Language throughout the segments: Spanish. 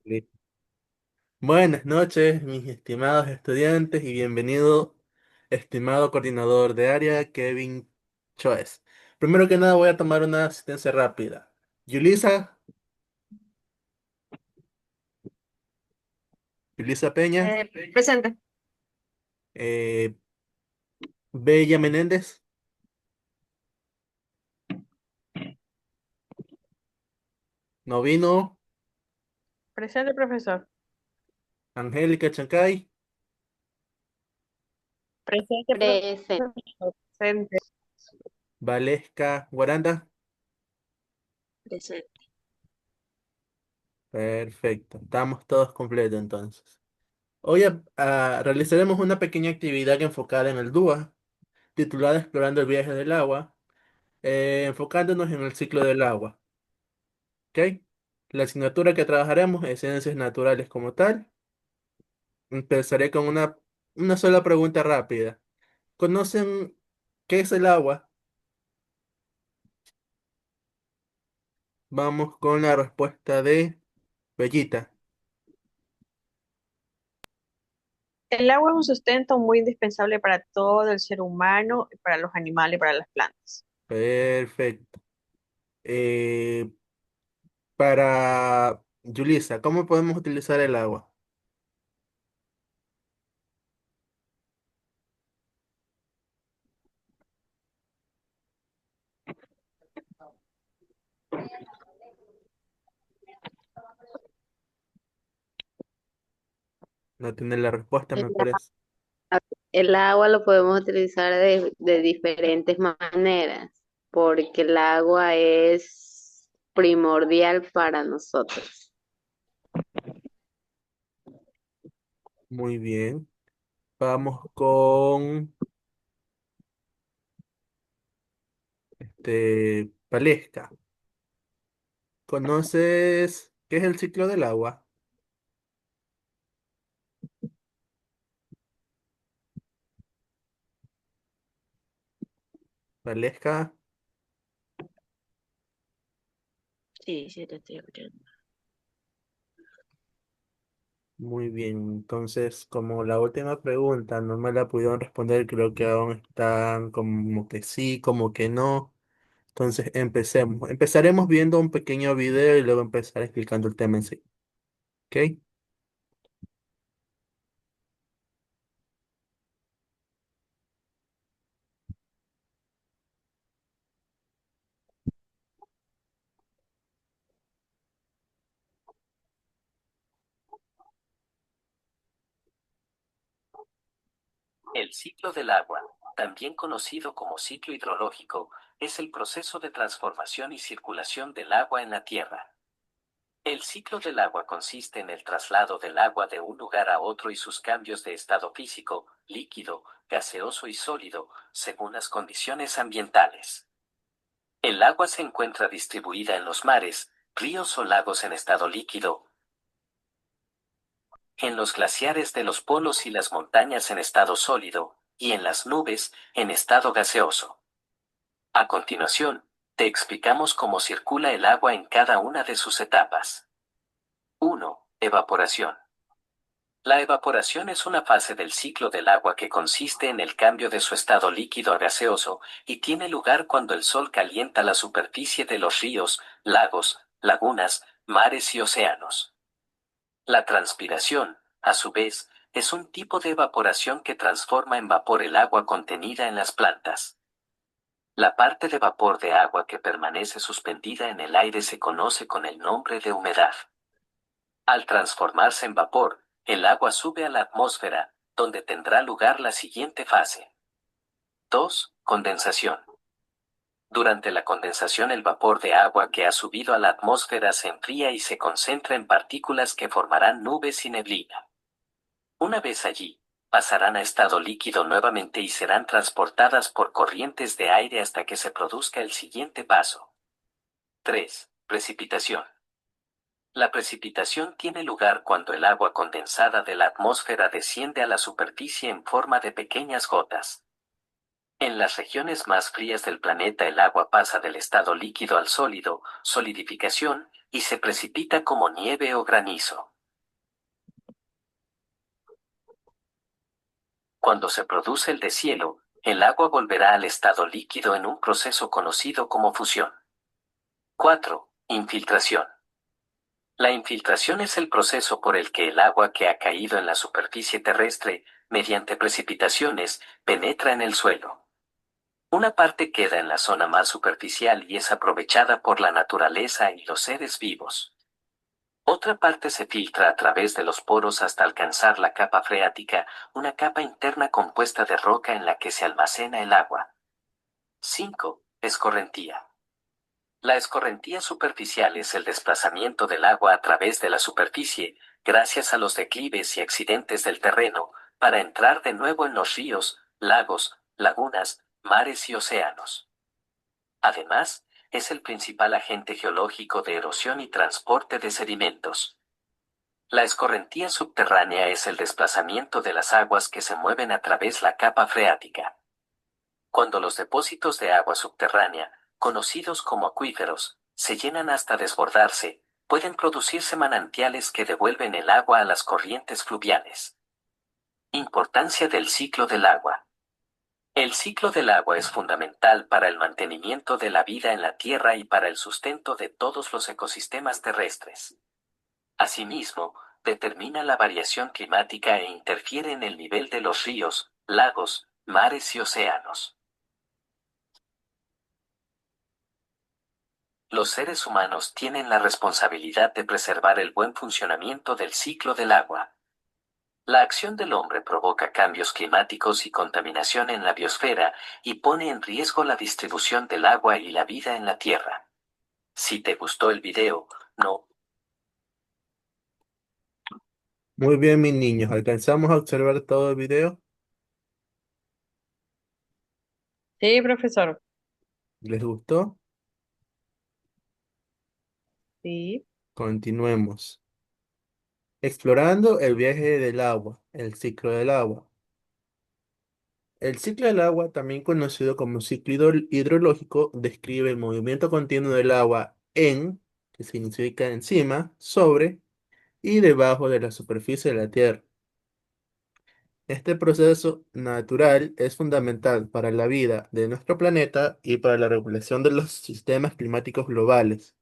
Listo. Buenas noches, mis estimados estudiantes, y bienvenido, estimado coordinador de área, Kevin Choes. Primero que nada, voy a tomar una asistencia rápida. Yulisa, Yulisa Peña, Presente. eh, Bella Menéndez, no vino, Presente, profesor. Angélica Chancay, Presente, Presente. profesor. Presente. Valesca Guaranda. Presente. Perfecto, estamos todos completos entonces. Hoy realizaremos una pequeña actividad enfocada en el DUA, titulada Explorando el viaje del agua, enfocándonos en el ciclo del agua. ¿Ok? La asignatura que trabajaremos es Ciencias Naturales como tal. Empezaré con una sola pregunta rápida. ¿Conocen qué es el agua? Vamos con la respuesta de Bellita. El agua es un sustento muy indispensable para todo el ser humano, para los animales y para las plantas. Perfecto. Eh, para Yulisa, ¿cómo podemos utilizar el agua? No tiene la respuesta, El, me parece. el agua lo podemos utilizar de diferentes maneras, porque el agua es primordial para nosotros. Muy bien. Vamos con Valesca. ¿Conoces qué es el ciclo del agua? Valesca. Sí, sí, te estoy escuchando. Muy bien, entonces como la última pregunta no me la pudieron responder, creo que aún están como que sí, como que no. Entonces empecemos. Empezaremos viendo un pequeño video y luego empezar explicando el tema en sí. ¿Ok? El ciclo del agua, también conocido como ciclo hidrológico, es el proceso de transformación y circulación del agua en la Tierra. El ciclo del agua consiste en el traslado del agua de un lugar a otro y sus cambios de estado físico, líquido, gaseoso y sólido, según las condiciones ambientales. El agua se encuentra distribuida en los mares, ríos o lagos en estado líquido, en los glaciares de los polos y las montañas en estado sólido, y en las nubes, en estado gaseoso. A continuación, te explicamos cómo circula el agua en cada una de sus etapas. 1. Evaporación. La evaporación es una fase del ciclo del agua que consiste en el cambio de su estado líquido a gaseoso y tiene lugar cuando el sol calienta la superficie de los ríos, lagos, lagunas, mares y océanos. La transpiración, a su vez, es un tipo de evaporación que transforma en vapor el agua contenida en las plantas. La parte de vapor de agua que permanece suspendida en el aire se conoce con el nombre de humedad. Al transformarse en vapor, el agua sube a la atmósfera, donde tendrá lugar la siguiente fase. 2. Condensación. Durante la condensación el vapor de agua que ha subido a la atmósfera se enfría y se concentra en partículas que formarán nubes y neblina. Una vez allí, pasarán a estado líquido nuevamente y serán transportadas por corrientes de aire hasta que se produzca el siguiente paso. 3. Precipitación. La precipitación tiene lugar cuando el agua condensada de la atmósfera desciende a la superficie en forma de pequeñas gotas. En las regiones más frías del planeta el agua pasa del estado líquido al sólido, solidificación, y se precipita como nieve o granizo. Cuando se produce el deshielo, el agua volverá al estado líquido en un proceso conocido como fusión. 4. Infiltración. La infiltración es el proceso por el que el agua que ha caído en la superficie terrestre, mediante precipitaciones, penetra en el suelo. Una parte queda en la zona más superficial y es aprovechada por la naturaleza y los seres vivos. Otra parte se filtra a través de los poros hasta alcanzar la capa freática, una capa interna compuesta de roca en la que se almacena el agua. 5. Escorrentía. La escorrentía superficial es el desplazamiento del agua a través de la superficie, gracias a los declives y accidentes del terreno, para entrar de nuevo en los ríos, lagos, lagunas, mares y océanos. Además, es el principal agente geológico de erosión y transporte de sedimentos. La escorrentía subterránea es el desplazamiento de las aguas que se mueven a través la capa freática. Cuando los depósitos de agua subterránea, conocidos como acuíferos, se llenan hasta desbordarse, pueden producirse manantiales que devuelven el agua a las corrientes fluviales. Importancia del ciclo del agua. El ciclo del agua es fundamental para el mantenimiento de la vida en la Tierra y para el sustento de todos los ecosistemas terrestres. Asimismo, determina la variación climática e interfiere en el nivel de los ríos, lagos, mares y océanos. Los seres humanos tienen la responsabilidad de preservar el buen funcionamiento del ciclo del agua. La acción del hombre provoca cambios climáticos y contaminación en la biosfera y pone en riesgo la distribución del agua y la vida en la Tierra. Si te gustó el video, no. Muy bien, mis niños. ¿Alcanzamos a observar todo el video? Sí, profesor. ¿Les gustó? Sí. Continuemos. Explorando el viaje del agua, el ciclo del agua. El ciclo del agua, también conocido como ciclo hidrológico, describe el movimiento continuo del agua en, que significa encima, sobre y debajo de la superficie de la Tierra. Este proceso natural es fundamental para la vida de nuestro planeta y para la regulación de los sistemas climáticos globales.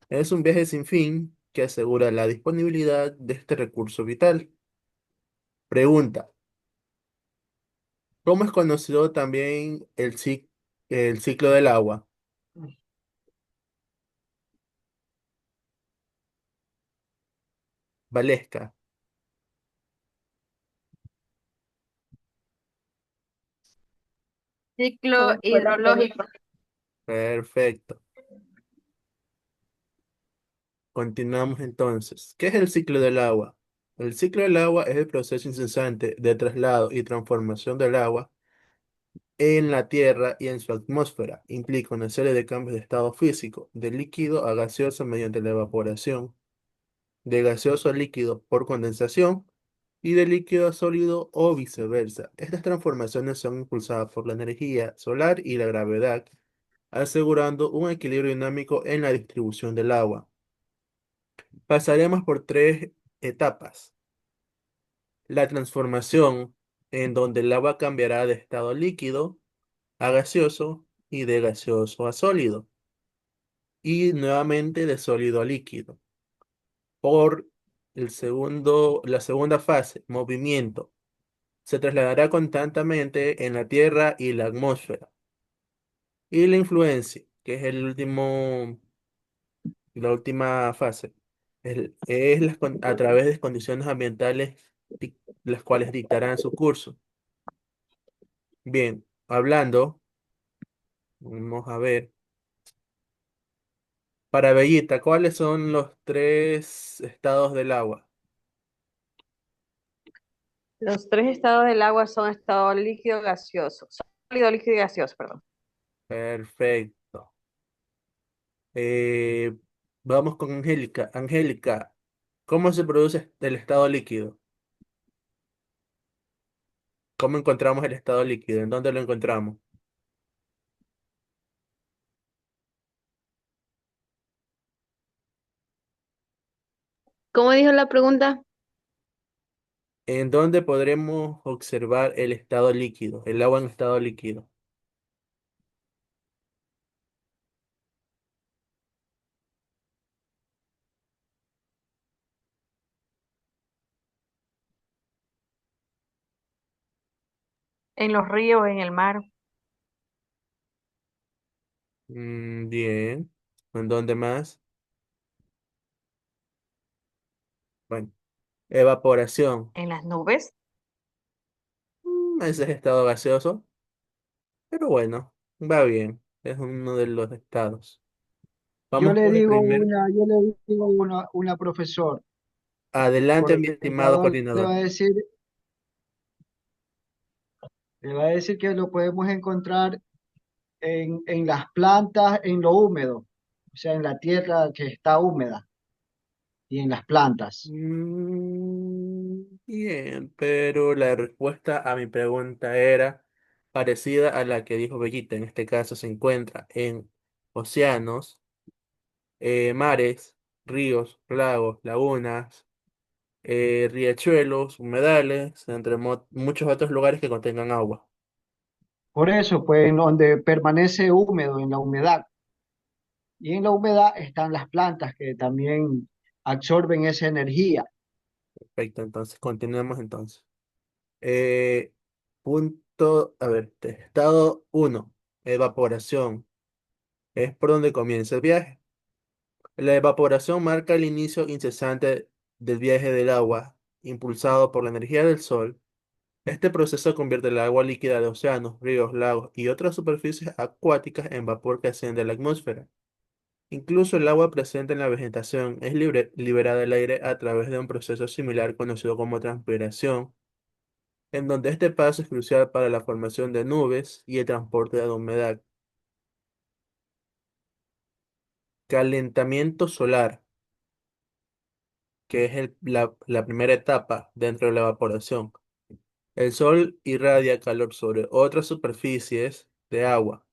Es un viaje sin fin que asegura la disponibilidad de este recurso vital. Pregunta: ¿cómo es conocido también el ciclo del agua? Valesca. Ciclo hidrológico. Perfecto. Continuamos entonces. ¿Qué es el ciclo del agua? El ciclo del agua es el proceso incesante de traslado y transformación del agua en la Tierra y en su atmósfera. Implica una serie de cambios de estado físico, de líquido a gaseoso mediante la evaporación, de gaseoso a líquido por condensación y de líquido a sólido o viceversa. Estas transformaciones son impulsadas por la energía solar y la gravedad, asegurando un equilibrio dinámico en la distribución del agua. Pasaremos por tres etapas. La transformación, en donde el agua cambiará de estado líquido a gaseoso y de gaseoso a sólido, y nuevamente de sólido a líquido. Por la segunda fase, movimiento, se trasladará constantemente en la Tierra y la atmósfera. Y la influencia, que es la última fase, es a través de condiciones ambientales las cuales dictarán su curso. Bien, hablando, vamos a ver. Para Bellita, ¿cuáles son los tres estados del agua? Los tres estados del agua son estado líquido, gaseoso. Sólido, líquido y gaseoso, perdón. Perfecto. Eh, Vamos con Angélica. Angélica, ¿cómo se produce el estado líquido? ¿Cómo encontramos el estado líquido? ¿En dónde lo encontramos? ¿Cómo dijo la pregunta? ¿En dónde podremos observar el estado líquido, el agua en estado líquido? En los ríos, en el mar, Bien. ¿En dónde más? Bueno, evaporación. en las nubes. Ese es estado gaseoso, pero bueno, va bien. Es uno de los estados. Vamos con el primer. Yo le digo una profesor, Adelante, mi por estimado Ecuador coordinador. le va a decir que lo podemos encontrar en las plantas, en lo húmedo, o sea, en la tierra que está húmeda y en las plantas. Bien, pero la respuesta a mi pregunta era parecida a la que dijo Bellita. En este caso se encuentra en océanos, mares, ríos, lagos, lagunas, riachuelos, humedales, entre muchos otros lugares que contengan agua. Por eso, pues, en donde permanece húmedo, en la humedad. Y en la humedad están las plantas que también absorben esa energía. Perfecto, entonces continuemos entonces. Eh, punto, a ver, estado uno, evaporación. Es por donde comienza el viaje. La evaporación marca el inicio incesante del viaje del agua, impulsado por la energía del sol. Este proceso convierte el agua líquida de océanos, ríos, lagos y otras superficies acuáticas en vapor que asciende a la atmósfera. Incluso el agua presente en la vegetación es liberada al aire a través de un proceso similar conocido como transpiración, en donde este paso es crucial para la formación de nubes y el transporte de humedad. Calentamiento solar, que es la primera etapa dentro de la evaporación. El sol irradia calor sobre otras superficies de agua.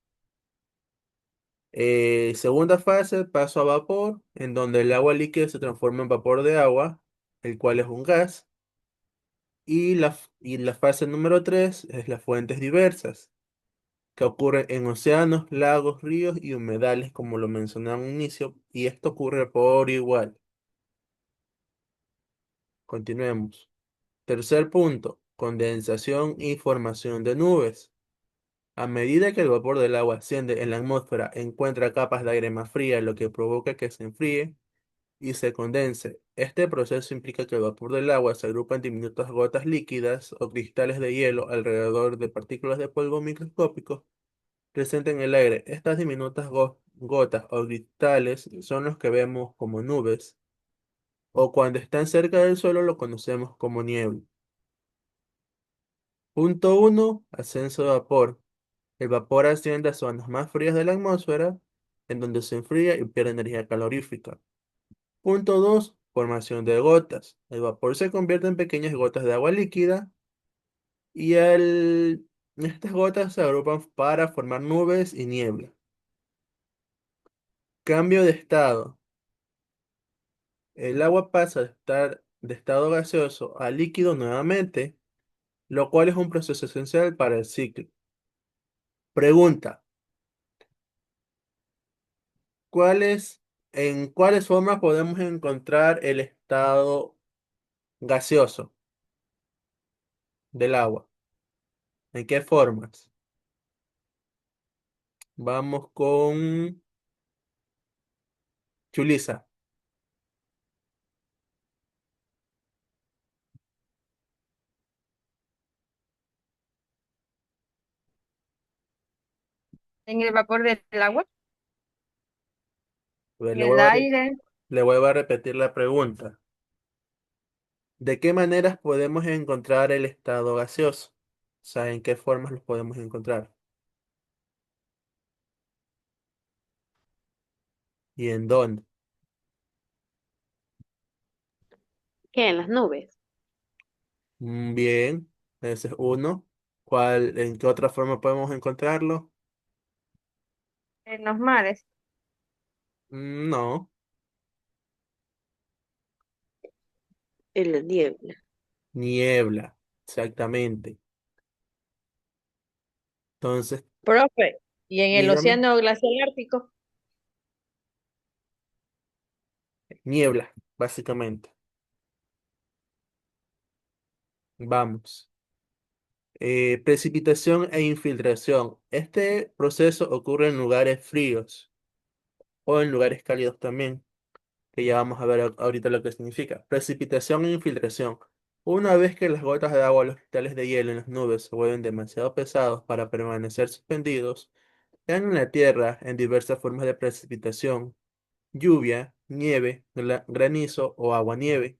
Segunda fase, paso a vapor, en donde el agua líquida se transforma en vapor de agua, el cual es un gas. Y la fase número 3 es las fuentes diversas, que ocurren en océanos, lagos, ríos y humedales, como lo mencioné al inicio, y esto ocurre por igual. Continuemos. Tercer punto, condensación y formación de nubes. A medida que el vapor del agua asciende en la atmósfera, encuentra capas de aire más frías, lo que provoca que se enfríe y se condense. Este proceso implica que el vapor del agua se agrupa en diminutas gotas líquidas o cristales de hielo alrededor de partículas de polvo microscópicos presentes en el aire. Estas diminutas gotas o cristales son los que vemos como nubes, o cuando están cerca del suelo lo conocemos como niebla. Punto uno, ascenso de vapor. El vapor asciende a zonas más frías de la atmósfera, en donde se enfría y pierde energía calorífica. Punto 2, formación de gotas. El vapor se convierte en pequeñas gotas de agua líquida y estas gotas se agrupan para formar nubes y niebla. Cambio de estado. El agua pasa de estar de estado gaseoso a líquido nuevamente, lo cual es un proceso esencial para el ciclo. Pregunta, ¿cuáles, ¿en cuáles formas podemos encontrar el estado gaseoso del agua? ¿En qué formas? Vamos con Chulisa. En el vapor del agua, A ver, en el aire, le vuelvo a repetir la pregunta. ¿De qué maneras podemos encontrar el estado gaseoso? O sea, ¿en qué formas los podemos encontrar? ¿Y en dónde? ¿Qué? En las nubes. Bien, ese es uno. ¿En qué otra forma podemos encontrarlo? en los mares, No. En la niebla. Niebla, exactamente. Entonces, Profe, y en el dígame, océano glaciar ártico, niebla, básicamente. Vamos. Precipitación e infiltración. Este proceso ocurre en lugares fríos o en lugares cálidos también, que ya vamos a ver ahorita lo que significa. Precipitación e infiltración. Una vez que las gotas de agua o los cristales de hielo en las nubes se vuelven demasiado pesados para permanecer suspendidos, caen en la Tierra en diversas formas de precipitación, lluvia, nieve, granizo o aguanieve.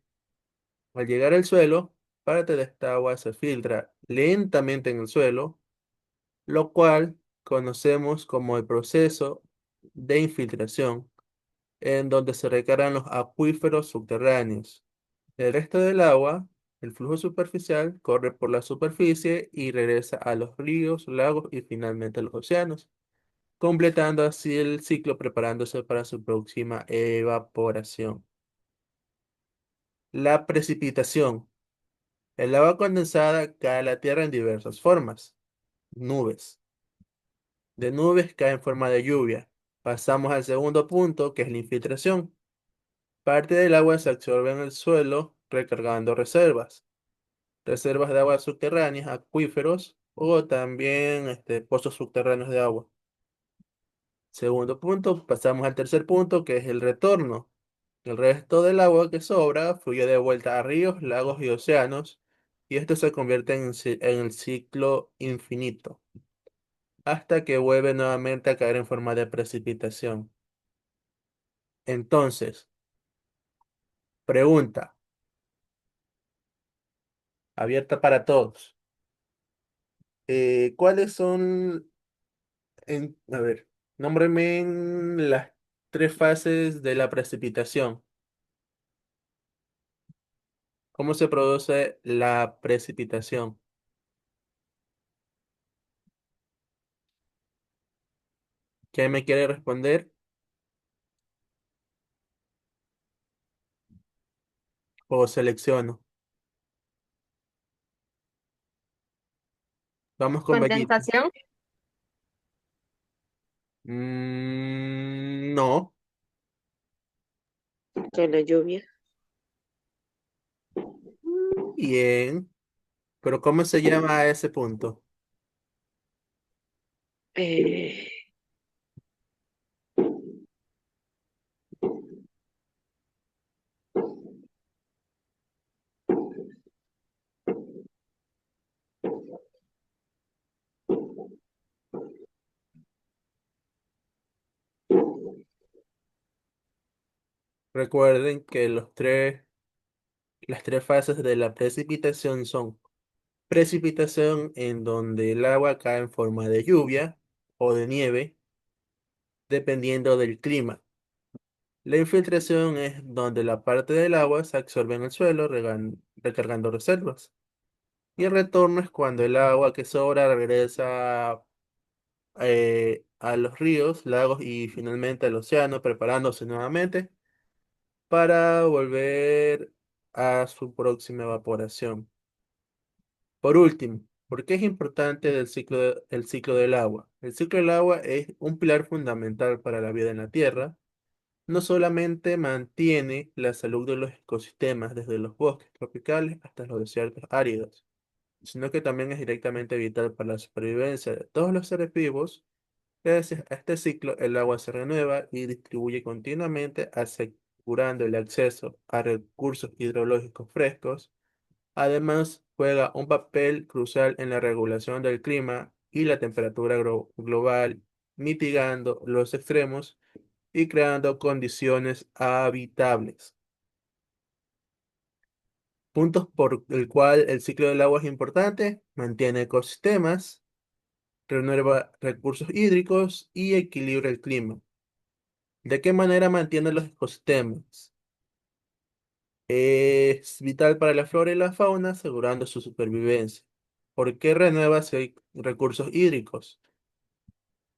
Al llegar al suelo, parte de esta agua se filtra lentamente en el suelo, lo cual conocemos como el proceso de infiltración, en donde se recargan los acuíferos subterráneos. El resto del agua, el flujo superficial, corre por la superficie y regresa a los ríos, lagos y finalmente a los océanos, completando así el ciclo preparándose para su próxima evaporación. La precipitación. El agua condensada cae a la Tierra en diversas formas. Nubes. De nubes cae en forma de lluvia. Pasamos al segundo punto, que es la infiltración. Parte del agua se absorbe en el suelo, recargando reservas. Reservas de agua subterráneas, acuíferos o también pozos subterráneos de agua. Segundo punto, pasamos al tercer punto, que es el retorno. El resto del agua que sobra fluye de vuelta a ríos, lagos y océanos, y esto se convierte en el ciclo infinito, hasta que vuelve nuevamente a caer en forma de precipitación. Entonces, pregunta, abierta para todos. ¿Cuáles son, a ver, nómbreme las tres fases de la precipitación? ¿Cómo se produce la precipitación? ¿Quién me quiere responder? O selecciono. Vamos con Bellita. Condensación, No. con la lluvia. Bien. Pero ¿cómo se llama a ese punto? Eh, Recuerden que las tres fases de la precipitación son precipitación en donde el agua cae en forma de lluvia o de nieve, dependiendo del clima. La infiltración es donde la parte del agua se absorbe en el suelo, recargando reservas. Y el retorno es cuando el agua que sobra regresa a los ríos, lagos y finalmente al océano, preparándose nuevamente para volver a su próxima evaporación. Por último, ¿por qué es importante el ciclo del agua? El ciclo del agua es un pilar fundamental para la vida en la Tierra. No solamente mantiene la salud de los ecosistemas desde los bosques tropicales hasta los desiertos áridos, sino que también es directamente vital para la supervivencia de todos los seres vivos. Gracias a este ciclo, el agua se renueva y distribuye continuamente, asegurando el acceso a recursos hidrológicos frescos. Además, juega un papel crucial en la regulación del clima y la temperatura global, mitigando los extremos y creando condiciones habitables. Puntos por el cual el ciclo del agua es importante: mantiene ecosistemas, renueva recursos hídricos y equilibra el clima. ¿De qué manera mantiene los ecosistemas? Es vital para la flora y la fauna, asegurando su supervivencia. ¿Por qué renueva si hay recursos hídricos?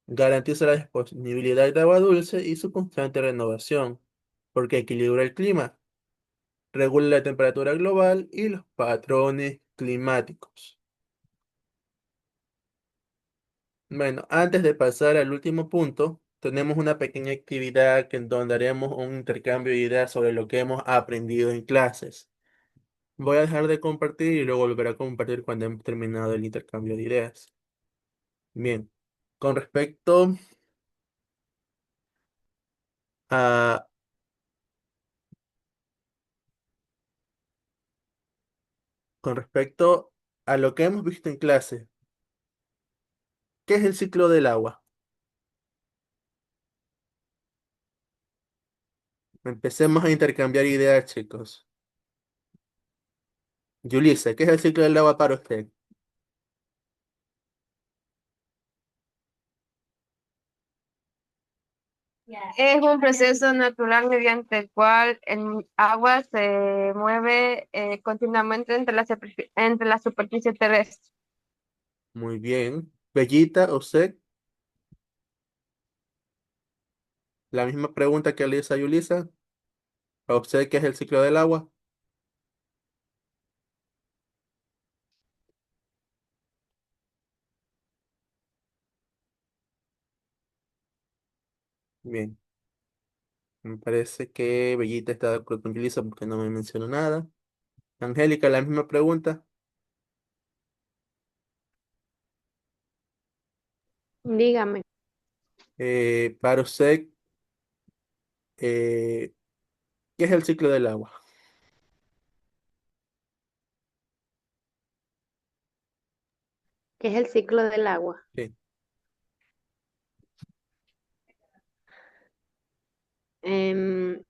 Garantiza la disponibilidad de agua dulce y su constante renovación, porque equilibra el clima. regula la temperatura global y los patrones climáticos. Bueno, antes de pasar al último punto, tenemos una pequeña actividad en donde haremos un intercambio de ideas sobre lo que hemos aprendido en clases. Voy a dejar de compartir y luego volver a compartir cuando hemos terminado el intercambio de ideas. Bien, con respecto a, con respecto a lo que hemos visto en clase, ¿qué es el ciclo del agua? Empecemos a intercambiar ideas, chicos. Yulisa, ¿qué es el ciclo del agua para usted? Es un proceso natural mediante el cual el agua se mueve continuamente entre la superficie terrestre. Muy bien. Bellita, usted, la misma pregunta que le hizo a Yulisa. ¿Para usted qué es el ciclo del agua? Bien. Me parece que Bellita está de acuerdo con Yulisa porque no me mencionó nada. Angélica, la misma pregunta. Dígame, Para usted, eh, ¿qué es el ciclo del agua? ¿qué es el ciclo del agua? Sí. Em,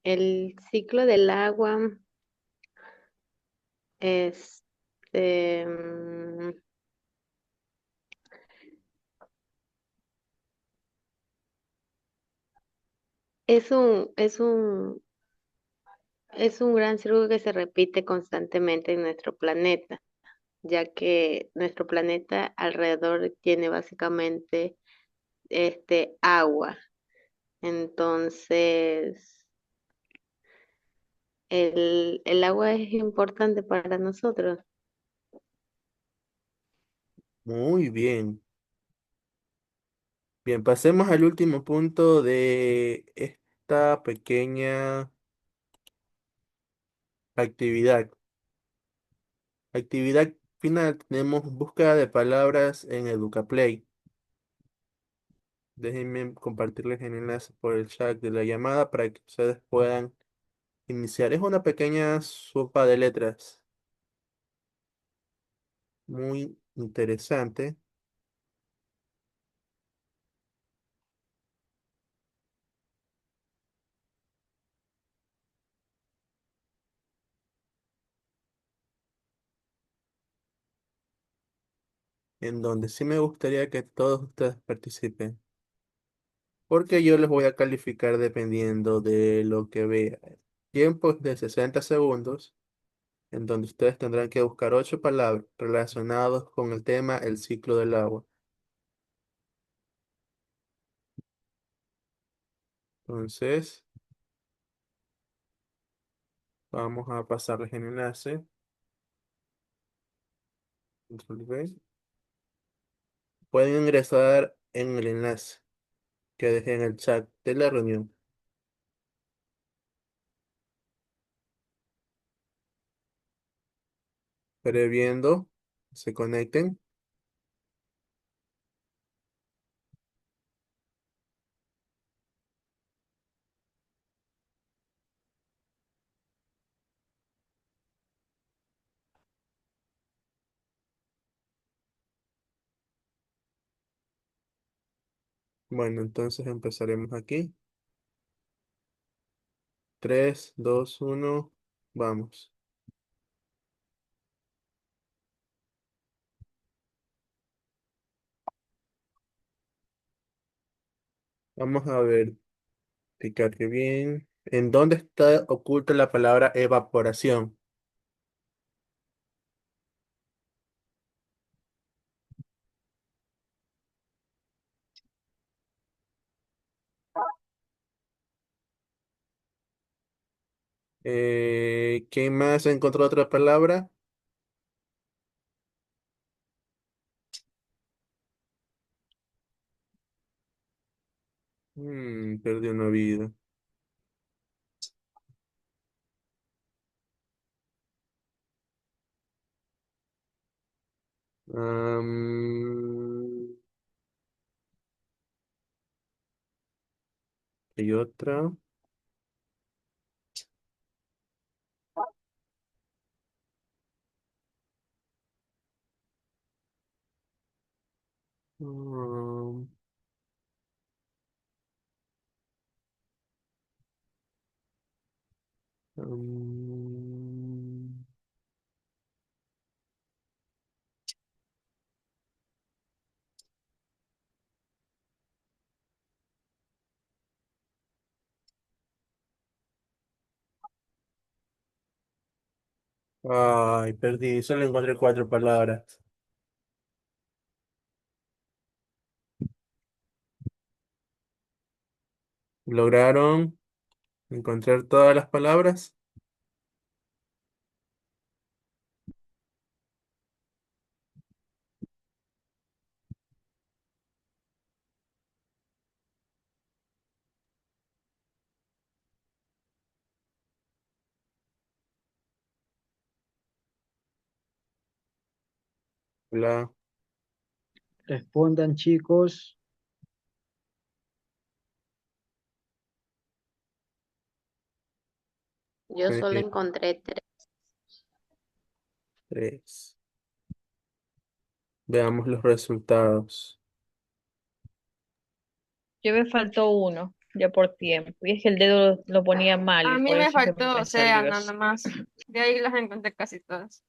el ciclo del agua es, em, es un gran círculo que se repite constantemente en nuestro planeta, ya que nuestro planeta alrededor tiene básicamente agua. Entonces, el agua es importante para nosotros. Muy bien. Bien, pasemos al último punto de esta pequeña actividad. Actividad final, tenemos búsqueda de palabras en EducaPlay. Déjenme compartirles el enlace por el chat de la llamada para que ustedes puedan iniciar. Es una pequeña sopa de letras muy interesante, en donde sí me gustaría que todos ustedes participen, porque yo les voy a calificar dependiendo de lo que vean. Tiempos de 60 segundos, en donde ustedes tendrán que buscar 8 palabras relacionadas con el tema el ciclo del agua. Entonces, vamos a pasarles el enlace. Control V. Pueden ingresar en el enlace que dejé en el chat de la reunión. Previendo se conecten. Bueno, entonces empezaremos aquí. 3, 2, 1, vamos. Vamos a ver, picar bien. ¿En dónde está oculta la palabra evaporación? ¿Quién más encontró otra palabra? Perdí una vida. Am, ¿Hay otra? Am, am, Ay, perdí. Solo encontré cuatro palabras. ¿Lograron encontrar todas las palabras? La, Respondan, chicos. Yo solo eh, encontré tres. tres. Veamos los resultados. Yo me faltó uno, ya por tiempo. Y es que el dedo lo ponía mal A y mí por me eso es que me faltó empecé a océano olvidar. nomás. De ahí las encontré casi todas.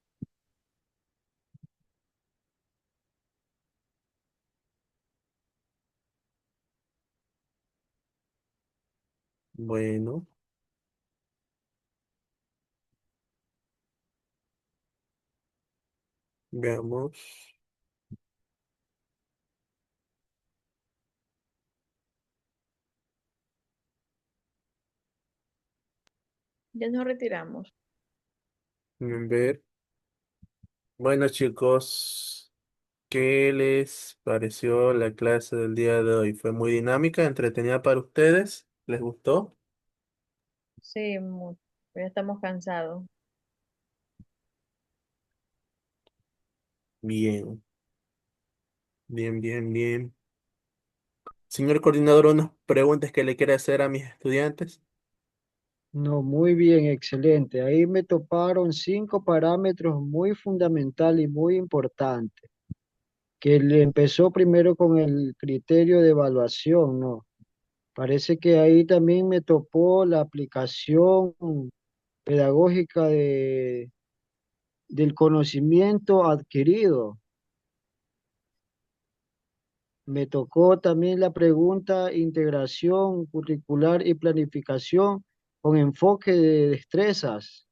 Bueno, veamos. Ya nos retiramos. A ver. Bueno, chicos, ¿qué les pareció la clase del día de hoy? ¿Fue muy dinámica, entretenida para ustedes? ¿Les gustó? Sí, ya estamos cansados. Bien, bien, bien, bien. Señor coordinador, unas preguntas que le quiere hacer a mis estudiantes. No, muy bien, excelente. Ahí me toparon 5 parámetros muy fundamentales y muy importantes, que le empezó primero con el criterio de evaluación, ¿no? Parece que ahí también me topó la aplicación pedagógica del conocimiento adquirido. Me tocó también la pregunta integración curricular y planificación con enfoque de destrezas.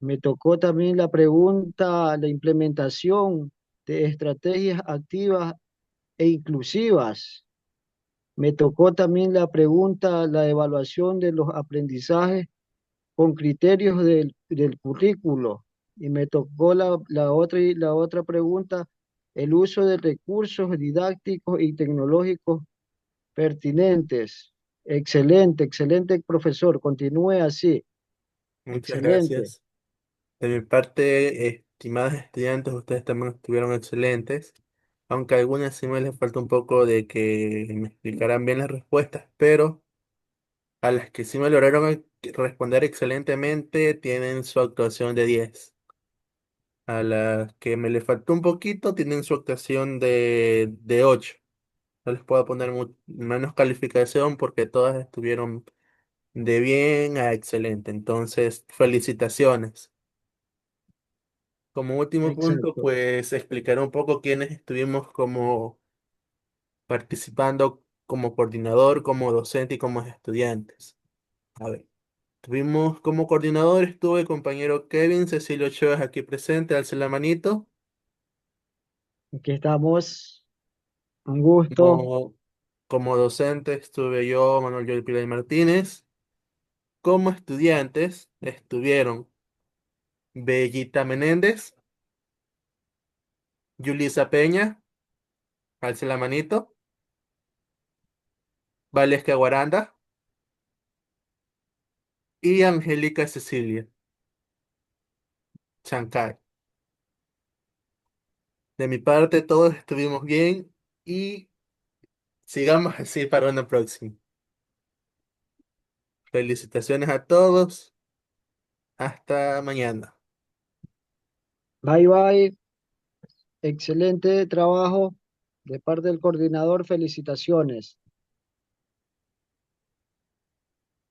Me tocó también la pregunta, la implementación de estrategias activas e inclusivas. Me tocó también la pregunta, la evaluación de los aprendizajes con criterios del currículo. Y me tocó la otra pregunta, el uso de recursos didácticos y tecnológicos pertinentes. Excelente, excelente, profesor. Continúe así. Muchas Excelente. gracias. De mi parte, estimados estudiantes, ustedes también estuvieron excelentes, aunque a algunas sí me les falta un poco de que me explicaran bien las respuestas, pero a las que sí me lograron responder excelentemente tienen su actuación de 10. A las que me le faltó un poquito tienen su actuación de 8. No les puedo poner menos calificación porque todas estuvieron de bien a excelente. Entonces, felicitaciones. Como último punto, Exacto. pues explicar un poco quiénes estuvimos como participando como coordinador, como docente y como estudiantes. A ver, tuvimos como coordinador, estuvo el compañero Kevin, Cecilio Ochoa es aquí presente, alce la manito. Aquí estamos. Un gusto. Como, como docente estuve yo, Manuel Joel Pilar Martínez. Como estudiantes estuvieron Bellita Menéndez, Yulisa Peña, alce la manito, Valesca Guaranda y Angélica Cecilia Chancay. De mi parte, todos estuvimos bien y sigamos así para una próxima. Felicitaciones a todos. Hasta mañana. Bye bye. Excelente trabajo de parte del coordinador. Felicitaciones.